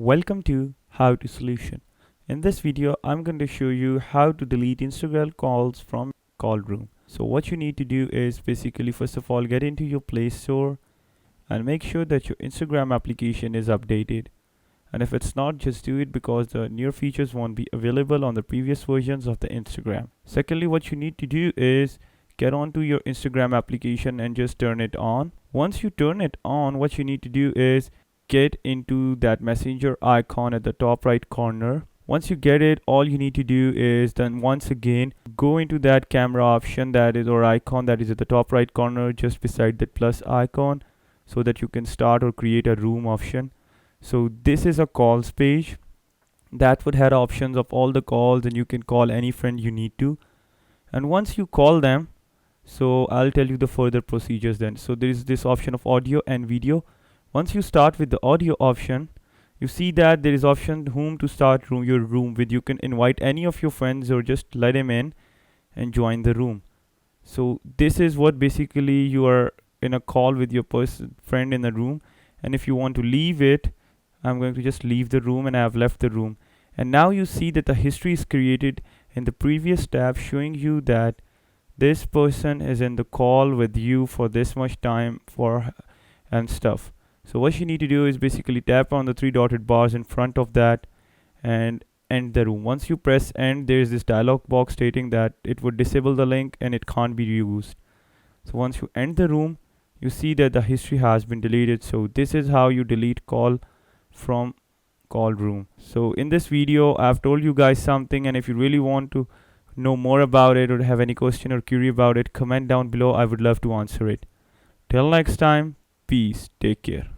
Welcome to How to Solution. In this video, I'm going to show you how to delete Instagram calls from call room. So what you need to do is basically first of all get into your Play Store and make sure that your Instagram application is updated. And if it's not, just do it because the newer features won't be available on the previous versions of the Instagram. Secondly, what you need to do is get onto your Instagram application and just turn it on. Once you turn it on, what you need to do is get into that messenger icon at the top right corner. Once you get it, all you need to do is then once again go into that camera option that is or icon that is at the top right corner just beside that plus icon so that you can start or create a room option. So this is a calls page that would have options of all the calls and you can call any friend you need to. And once you call them, so I'll tell you the further procedures then. So there is this option of audio and video. Once you start with the audio option, you see that there is option whom to start your room with. You can invite any of your friends or just let him in and join the room. So this is what basically you are in a call with your friend in the room. And if you want to leave it, I'm going to just leave the room and I have left the room. And now you see that the history is created in the previous tab showing you that this person is in the call with you for this much time for and stuff. So what you need to do is basically tap on the three dotted bars in front of that and end the room. Once you press end, there is this dialog box stating that it would disable the link and it can't be used. So once you end the room, you see that the history has been deleted. So this is how you delete call from call room. So in this video, I've told you guys something, and if you really want to know more about it or have any question or query about it, comment down below. I would love to answer it. Till next time, peace. Take care.